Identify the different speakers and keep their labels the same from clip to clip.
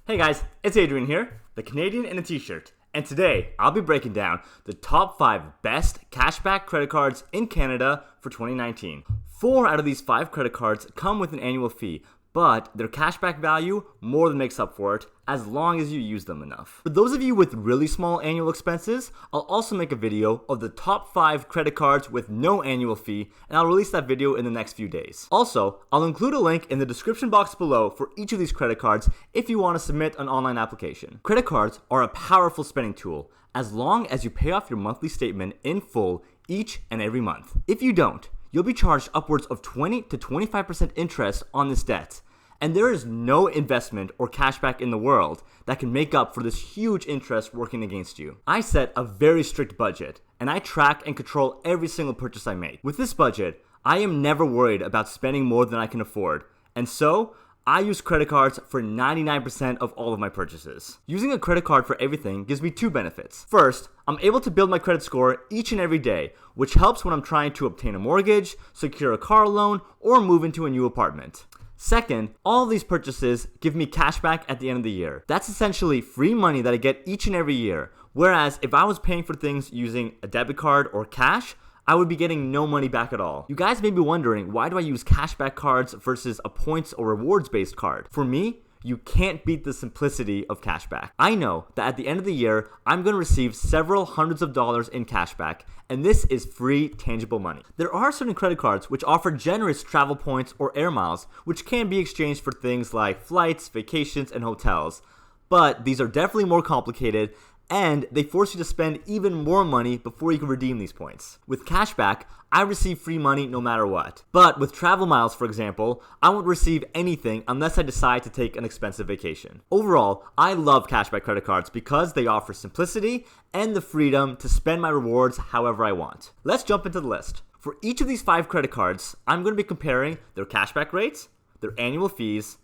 Speaker 1: Hey guys, it's Adrian here, the Canadian in a t-shirt, and today I'll be breaking down the top 5 best cashback credit cards in Canada for 2019. 4 out of these 5 credit cards come with an annual fee, but their cashback value more than makes up for it as long as you use them enough. For those of you with really small annual expenses, I'll also make a video of the top 5 credit cards with no annual fee, and I'll release that video in the next few days. Also, I'll include a link in the description box below for each of these credit cards if you want to submit an online application. Credit cards are a powerful spending tool as long as you pay off your monthly statement in full each and every month. If you don't, you'll be charged upwards of 20 to 25% interest on this debt. And there is no investment or cashback in the world that can make up for this huge interest working against you. I set a very strict budget, and I track and control every single purchase I make. With this budget, I am never worried about spending more than I can afford, and so I use credit cards for 99% of all of my purchases. Using a credit card for everything gives me 2 benefits. First, I'm able to build my credit score each and every day, which helps when I'm trying to obtain a mortgage, secure a car loan, or move into a new apartment. Second, all of these purchases give me cash back at the end of the year. That's essentially free money that I get each and every year. Whereas if I was paying for things using a debit card or cash, I would be getting no money back at all. You guys may be wondering, why do I use cashback cards versus a points or rewards based card? For me, you can't beat the simplicity of cashback. I know that at the end of the year, I'm going to receive several hundreds of dollars in cashback, and this is free, tangible money. There are certain credit cards which offer generous travel points or air miles, which can be exchanged for things like flights, vacations, and hotels. But these are definitely more complicated, and they force you to spend even more money before you can redeem these points. With cashback, I receive free money no matter what. But with travel miles, for example, I won't receive anything unless I decide to take an expensive vacation. Overall, I love cashback credit cards because they offer simplicity and the freedom to spend my rewards however I want. Let's jump into the list. For each of these 5 credit cards, I'm going to be comparing their cashback rates, their annual fees,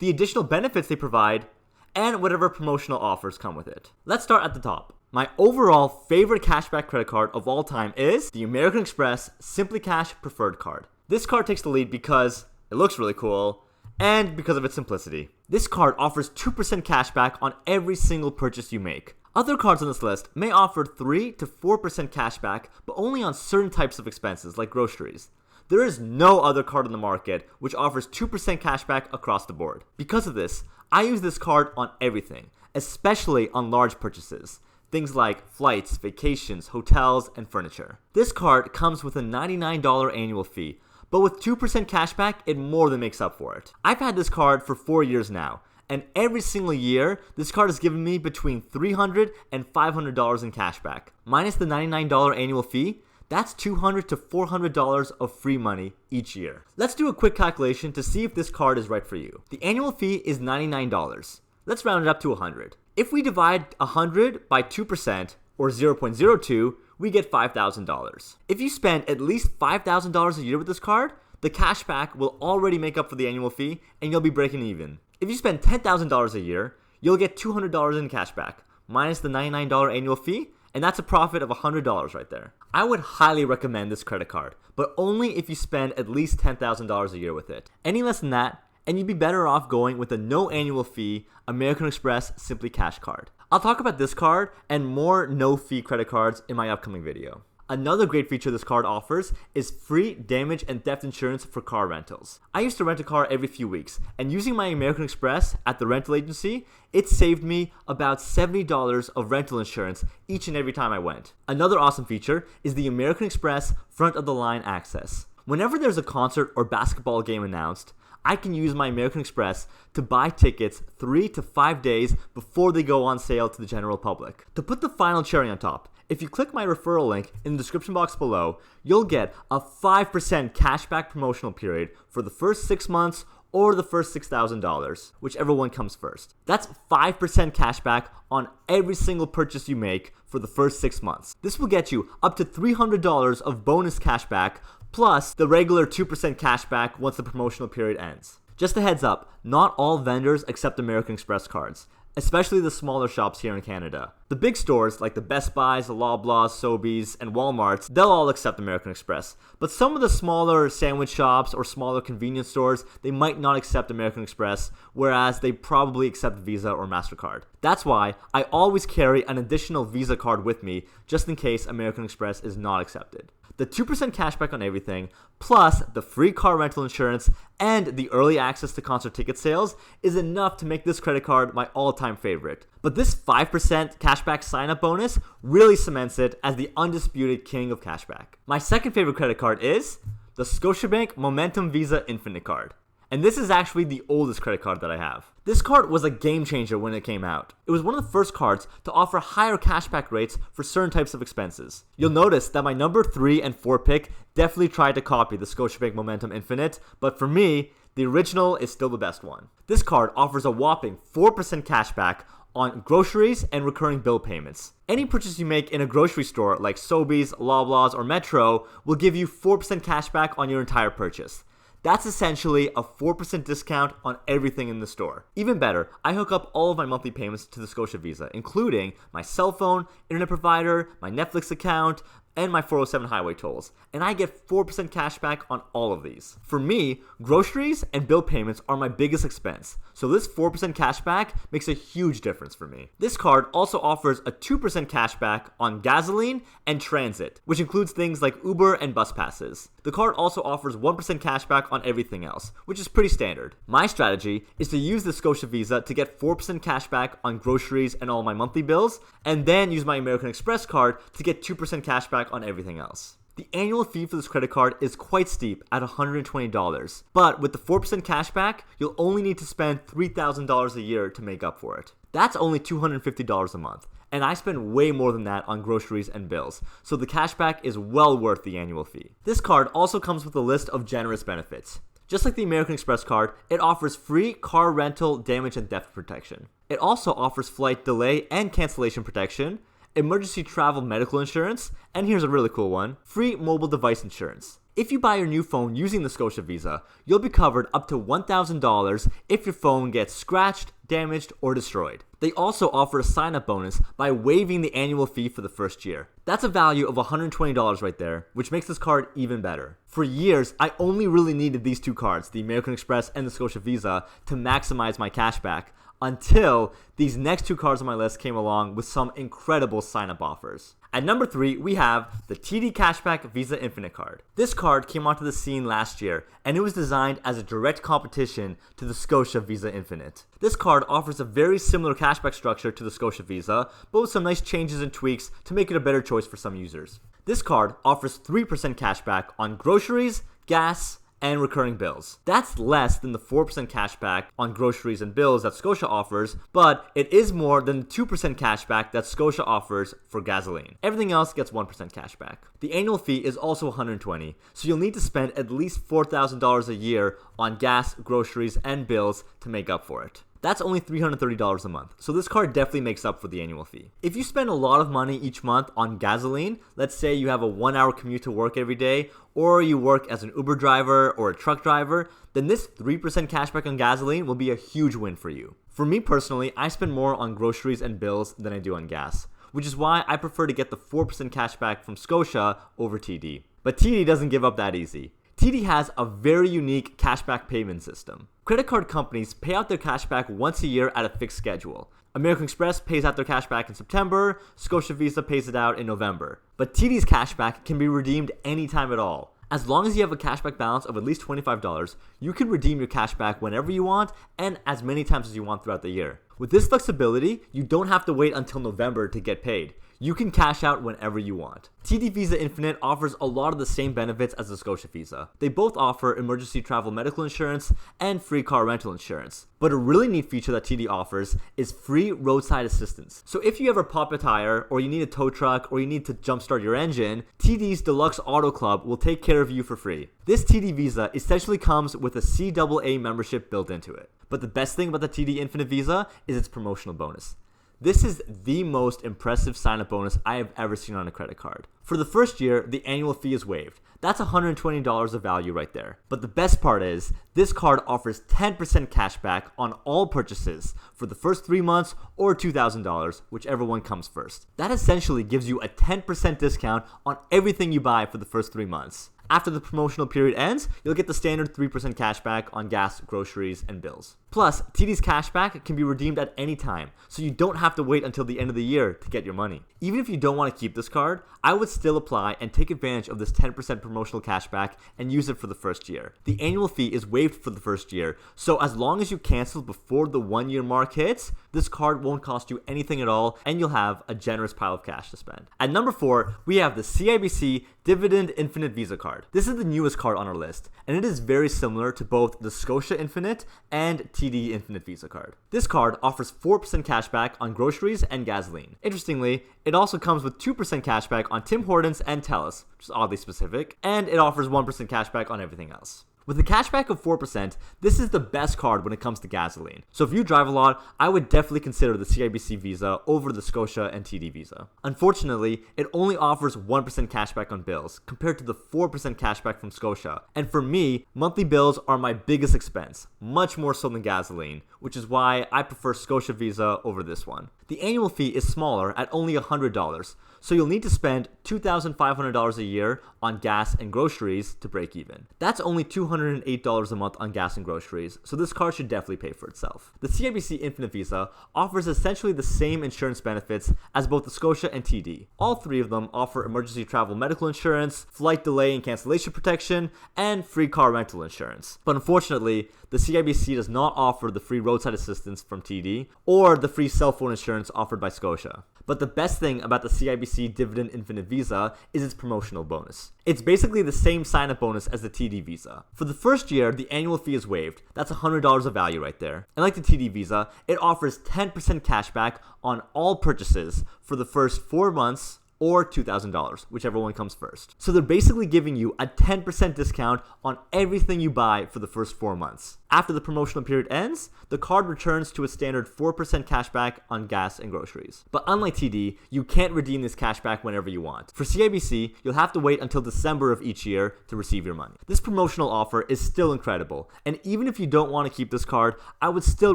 Speaker 1: the additional benefits they provide, and whatever promotional offers come with it. Let's start at the top. My overall favorite cashback credit card of all time is the American Express SimplyCash Preferred Card. This card takes the lead because it looks really cool and because of its simplicity. This card offers 2% cashback on every single purchase you make. Other cards on this list may offer 3 to 4% cashback, but only on certain types of expenses like groceries. There is no other card on the market which offers 2% cashback across the board. Because of this, I use this card on everything, especially on large purchases. Things like flights, vacations, hotels, and furniture. This card comes with a $99 annual fee, but with 2% cashback, it more than makes up for it. I've had this card for 4 years now, and every single year, this card has given me between $300 and $500 in cashback. Minus the $99 annual fee, that's $200 to $400 of free money each year. Let's do a quick calculation to see if this card is right for you. The annual fee is $99. Let's round it up to 100. If we divide 100 by 2%, or 0.02, we get $5,000. If you spend at least $5,000 a year with this card, the cashback will already make up for the annual fee and you'll be breaking even. If you spend $10,000 a year, you'll get $200 in cashback, minus the $99 annual fee, and that's a profit of $100 right there. I would highly recommend this credit card, but only if you spend at least $10,000 a year with it. Any less than that, and you'd be better off going with a no annual fee American Express SimplyCash card. I'll talk about this card and more no fee credit cards in my upcoming video. Another great feature this card offers is free damage and theft insurance for car rentals. I used to rent a car every few weeks, and using my American Express at the rental agency, it saved me about $70 of rental insurance each and every time I went. Another awesome feature is the American Express front of the line access. Whenever there's a concert or basketball game announced, I can use my American Express to buy tickets 3 to 5 days before they go on sale to the general public. To put the final cherry on top, if you click my referral link in the description box below, you'll get a 5% cashback promotional period for the first 6 months or the first $6,000, whichever one comes first. That's 5% cashback on every single purchase you make for the first 6 months. This will get you up to $300 of bonus cashback plus the regular 2% cashback once the promotional period ends. Just a heads up, not all vendors accept American Express cards, especially the smaller shops here in Canada. The big stores like the Best Buys, the Loblaws, Sobeys, and Walmarts, they'll all accept American Express. But some of the smaller sandwich shops or smaller convenience stores, they might not accept American Express, whereas they probably accept Visa or MasterCard. That's why I always carry an additional Visa card with me just in case American Express is not accepted. The 2% cashback on everything, plus the free car rental insurance and the early access to concert ticket sales is enough to make this credit card my all-time favorite. But this 5% cashback sign-up bonus really cements it as the undisputed king of cashback. My second favorite credit card is the Scotiabank Momentum Visa Infinite Card. And this is actually the oldest credit card that I have. This card was a game changer when it came out. It was one of the first cards to offer higher cashback rates for certain types of expenses. You'll notice that my number 3 and 4 pick definitely tried to copy the Scotiabank Momentum Infinite, but for me, the original is still the best one. This card offers a whopping 4% cashback on groceries and recurring bill payments. Any purchase you make in a grocery store like Sobeys, Loblaws, or Metro will give you 4% cashback on your entire purchase. That's essentially a 4% discount on everything in the store. Even better, I hook up all of my monthly payments to the Scotia Visa, including my cell phone, internet provider, my Netflix account, and my 407 highway tolls, and I get 4% cashback on all of these. For me, groceries and bill payments are my biggest expense, so this 4% cashback makes a huge difference for me. This card also offers a 2% cashback on gasoline and transit, which includes things like Uber and bus passes. The card also offers 1% cashback on everything else, which is pretty standard. My strategy is to use the Scotia Visa to get 4% cashback on groceries and all my monthly bills, and then use my American Express card to get 2% cashback on everything else. The annual fee for this credit card is quite steep at $120, but with the 4% cashback, you'll only need to spend $3,000 a year to make up for it. That's only $250 a month, and I spend way more than that on groceries and bills, so the cashback is well worth the annual fee. This card also comes with a list of generous benefits. Just like the American Express card, it offers free car rental, damage, and theft protection. It also offers flight delay and cancellation protection, emergency travel medical insurance, and here's a really cool one, free mobile device insurance. If you buy your new phone using the Scotia Visa, you'll be covered up to $1,000 if your phone gets scratched, damaged, or destroyed. They also offer a sign-up bonus by waiving the annual fee for the first year. That's a value of $120 right there, which makes this card even better. For years, I only really needed these two cards, the American Express and the Scotia Visa, to maximize my cashback, until these next two cards on my list came along with some incredible sign-up offers. At number 3, we have the TD Cashback Visa Infinite Card. This card came onto the scene last year, and it was designed as a direct competition to the Scotia Visa Infinite. This card offers a very similar cashback structure to the Scotia Visa, but with some nice changes and tweaks to make it a better choice for some users. This card offers 3% cashback on groceries, gas, and recurring bills. That's less than the 4% cashback on groceries and bills that Scotia offers, but it is more than the 2% cashback that Scotia offers for gasoline. Everything else gets 1% cashback. The annual fee is also $120, so you'll need to spend at least $4,000 a year on gas, groceries, and bills to make up for it. That's only $330 a month, so this card definitely makes up for the annual fee. If you spend a lot of money each month on gasoline, let's say you have a 1-hour commute to work every day, or you work as an Uber driver or a truck driver, then this 3% cashback on gasoline will be a huge win for you. For me personally, I spend more on groceries and bills than I do on gas, which is why I prefer to get the 4% cashback from Scotia over TD. But TD doesn't give up that easy. TD has a very unique cashback payment system. Credit card companies pay out their cashback once a year at a fixed schedule. American Express pays out their cashback in September, Scotia Visa pays it out in November. But TD's cashback can be redeemed anytime at all. As long as you have a cashback balance of at least $25, you can redeem your cashback whenever you want and as many times as you want throughout the year. With this flexibility, you don't have to wait until November to get paid. You can cash out whenever you want. TD Visa Infinite offers a lot of the same benefits as the Scotia Visa. They both offer emergency travel medical insurance and free car rental insurance. But a really neat feature that TD offers is free roadside assistance. So if you ever pop a tire, or you need a tow truck, or you need to jumpstart your engine, TD's Deluxe Auto Club will take care of you for free. This TD Visa essentially comes with a CAA membership built into it. But the best thing about the TD Infinite Visa is its promotional bonus. This is the most impressive sign-up bonus I have ever seen on a credit card. For the first year, the annual fee is waived. That's $120 of value right there. But the best part is, this card offers 10% cash back on all purchases for the first 3 months or $2,000, whichever one comes first. That essentially gives you a 10% discount on everything you buy for the first 3 months. After the promotional period ends, you'll get the standard 3% cashback on gas, groceries, and bills. Plus, TD's cashback can be redeemed at any time, so you don't have to wait until the end of the year to get your money. Even if you don't want to keep this card, I would still apply and take advantage of this 10% promotional cashback and use it for the first year. The annual fee is waived for the first year, so as long as you cancel before the 1-year mark hits, this card won't cost you anything at all, and you'll have a generous pile of cash to spend. At number 4, we have the CIBC Dividend Infinite Visa card. This is the newest card on our list, and it is very similar to both the Scotia Infinite and TD Infinite Visa card. This card offers 4% cashback on groceries and gasoline. Interestingly, it also comes with 2% cashback on Tim Hortons and TELUS, which is oddly specific, and it offers 1% cashback on everything else. With a cashback of 4%, this is the best card when it comes to gasoline. So if you drive a lot, I would definitely consider the CIBC Visa over the Scotia and TD Visa. Unfortunately, it only offers 1% cashback on bills compared to the 4% cashback from Scotia. And for me, monthly bills are my biggest expense, much more so than gasoline, which is why I prefer Scotia Visa over this one. The annual fee is smaller at only $100, so you'll need to spend $2,500 a year on gas and groceries to break even. That's only $208 a month on gas and groceries, so this card should definitely pay for itself. The CIBC Infinite Visa offers essentially the same insurance benefits as both the Scotia and TD. All 3 of them offer emergency travel medical insurance, flight delay and cancellation protection, and free car rental insurance. But unfortunately, the CIBC does not offer the free roadside assistance from TD or the free cell phone insurance offered by Scotia. But the best thing about the CIBC Dividend Infinite Visa is its promotional bonus. It's basically the same sign-up bonus as the TD Visa. For the first year, the annual fee is waived. That's $100 of value right there. And like the TD Visa, it offers 10% cashback on all purchases for the first 4 months or $2,000, whichever one comes first. So they're basically giving you a 10% discount on everything you buy for the first 4 months. After the promotional period ends, the card returns to a standard 4% cashback on gas and groceries. But unlike TD, you can't redeem this cashback whenever you want. For CIBC, you'll have to wait until December of each year to receive your money. This promotional offer is still incredible, and even if you don't want to keep this card, I would still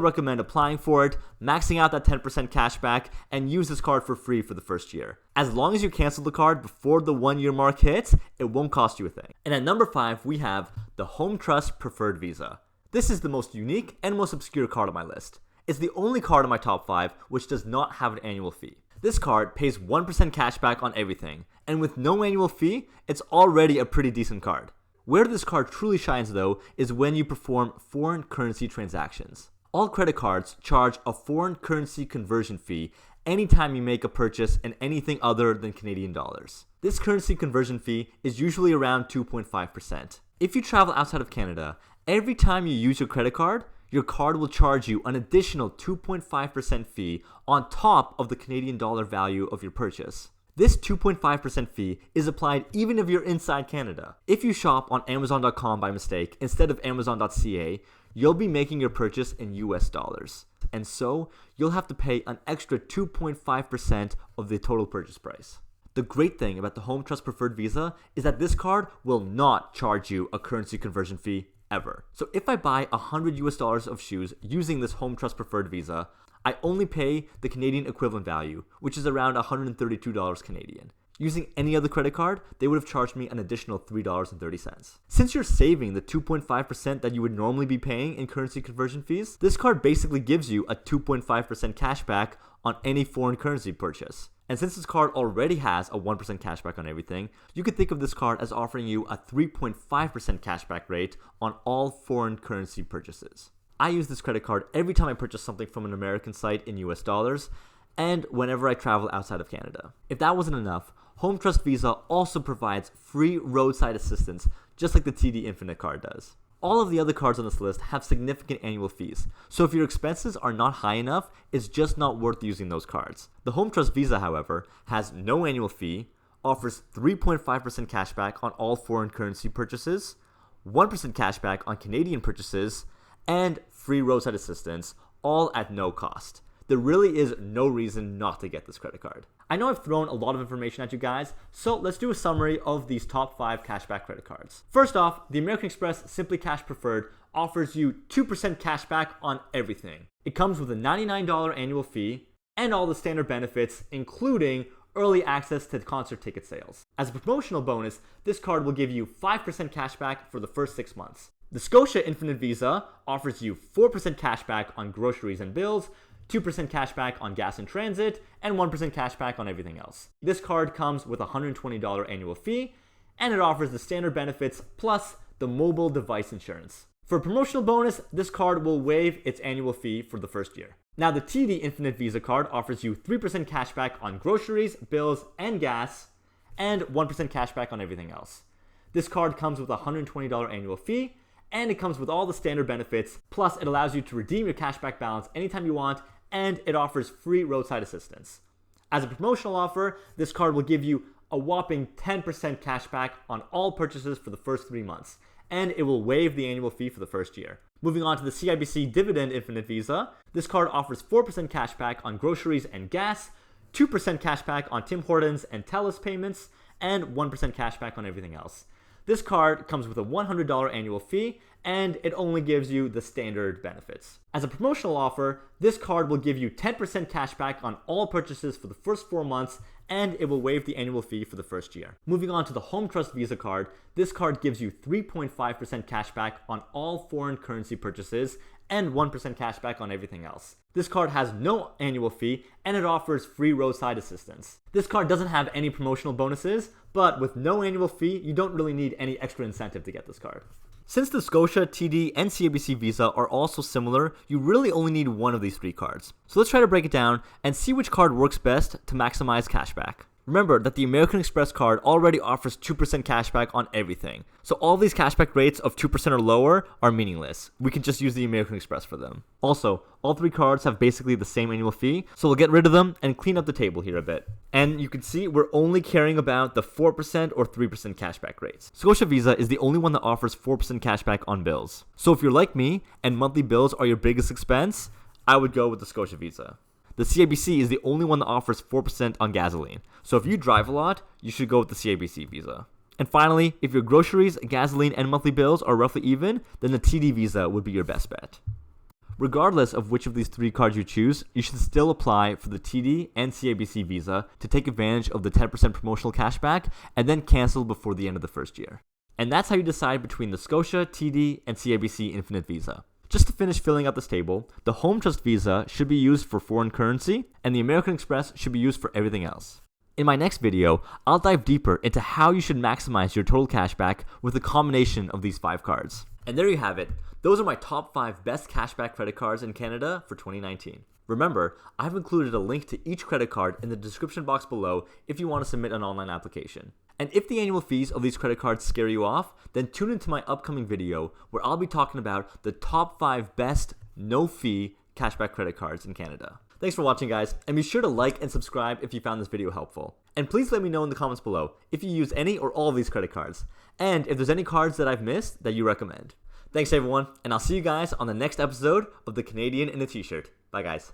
Speaker 1: recommend applying for it, maxing out that 10% cashback, and use this card for free for the first year. As long as you cancel the card before the 1-year mark hits, it won't cost you a thing. And at number 5, we have the Home Trust Preferred Visa. This is the most unique and most obscure card on my list. It's the only card in my top 5 which does not have an annual fee. This card pays 1% cashback on everything, and with no annual fee, it's already a pretty decent card. Where this card truly shines though is when you perform foreign currency transactions. All credit cards charge a foreign currency conversion fee anytime you make a purchase in anything other than Canadian dollars. This currency conversion fee is usually around 2.5%. If you travel outside of Canada, every time you use your credit card will charge you an additional 2.5% fee on top of the Canadian dollar value of your purchase. This 2.5% fee is applied even if you're inside Canada. If you shop on Amazon.com by mistake instead of Amazon.ca, you'll be making your purchase in US dollars. And so, you'll have to pay an extra 2.5% of the total purchase price. The great thing about the Home Trust Preferred Visa is that this card will not charge you a currency conversion fee ever. So if I buy $100 of shoes using this Home Trust Preferred Visa, I only pay the Canadian equivalent value, which is around $132 Canadian. Using any other credit card, they would have charged me an additional $3.30. Since you're saving the 2.5% that you would normally be paying in currency conversion fees, this card basically gives you a 2.5% cashback on any foreign currency purchase. And since this card already has a 1% cashback on everything, you could think of this card as offering you a 3.5% cashback rate on all foreign currency purchases. I use this credit card every time I purchase something from an American site in US dollars, and whenever I travel outside of Canada. If that wasn't enough, Home Trust Visa also provides free roadside assistance, just like the TD Infinite card does. All of the other cards on this list have significant annual fees, so if your expenses are not high enough, it's just not worth using those cards. The Home Trust Visa, however, has no annual fee, offers 3.5% cashback on all foreign currency purchases, 1% cashback on Canadian purchases, and free roadside assistance, all at no cost. there really is no reason not to get this credit card. I know I've thrown a lot of information at you guys, so let's do a summary of these top 5 cashback credit cards. First off, the American Express SimplyCash Preferred offers you 2% cashback on everything. It comes with a $99 annual fee and all the standard benefits, including early access to concert ticket sales. As a promotional bonus, this card will give you 5% cashback for the first 6 months. The Scotia Infinite Visa offers you 4% cashback on groceries and bills, 2% cashback on gas in transit, and 1% cashback on everything else. This card comes with a $120 annual fee, and it offers the standard benefits plus the mobile device insurance. For a promotional bonus, this card will waive its annual fee for the first year. Now, the TD Infinite Visa card offers you 3% cashback on groceries, bills, and gas, and 1% cashback on everything else. This card comes with a $120 annual fee, and it comes with all the standard benefits, plus it allows you to redeem your cashback balance anytime you want, and it offers free roadside assistance. As a promotional offer, this card will give you a whopping 10% cashback on all purchases for the first 3 months, and it will waive the annual fee for the first year. Moving on to the CIBC Dividend Infinite Visa, this card offers 4% cashback on groceries and gas, 2% cashback on Tim Hortons and TELUS payments, and 1% cashback on everything else. This card comes with a $100 annual fee, and it only gives you the standard benefits. As a promotional offer, this card will give you 10% cashback on all purchases for the first 4 months, and it will waive the annual fee for the first year. Moving on to the Home Trust Visa card, this card gives you 3.5% cashback on all foreign currency purchases and 1% cashback on everything else. This card has no annual fee, and it offers free roadside assistance. This card doesn't have any promotional bonuses, but with no annual fee, you don't really need any extra incentive to get this card. Since the Scotia, TD, and CIBC Visa are all so similar, you really only need one of these 3 cards. So let's try to break it down and see which card works best to maximize cashback. Remember that the American Express card already offers 2% cashback on everything. So all these cashback rates of 2% or lower are meaningless. We can just use the American Express for them. Also, all 3 cards have basically the same annual fee, so we'll get rid of them and clean up the table here a bit. And you can see we're only caring about the 4% or 3% cashback rates. Scotia Visa is the only one that offers 4% cashback on bills. So if you're like me and monthly bills are your biggest expense, I would go with the Scotia Visa. The CIBC is the only one that offers 4% on gasoline. So if you drive a lot, you should go with the CIBC Visa. And finally, if your groceries, gasoline, and monthly bills are roughly even, then the TD Visa would be your best bet. Regardless of which of these 3 cards you choose, you should still apply for the TD and CIBC Visa to take advantage of the 10% promotional cashback and then cancel before the end of the first year. And that's how you decide between the Scotia, TD, and CIBC Infinite Visa. Just to finish filling out this table, the Home Trust Visa should be used for foreign currency, and the American Express should be used for everything else. In my next video, I'll dive deeper into how you should maximize your total cashback with a combination of these 5 cards. And there you have it. Those are my top 5 best cashback credit cards in Canada for 2019. Remember, I've included a link to each credit card in the description box below if you want to submit an online application. And if the annual fees of these credit cards scare you off, then tune into my upcoming video where I'll be talking about the top 5 best no-fee cashback credit cards in Canada. Thanks for watching, guys, and be sure to like and subscribe if you found this video helpful. And please let me know in the comments below if you use any or all of these credit cards, and if there's any cards that I've missed that you recommend. Thanks everyone, and I'll see you guys on the next episode of The Canadian in a T-Shirt. Bye guys.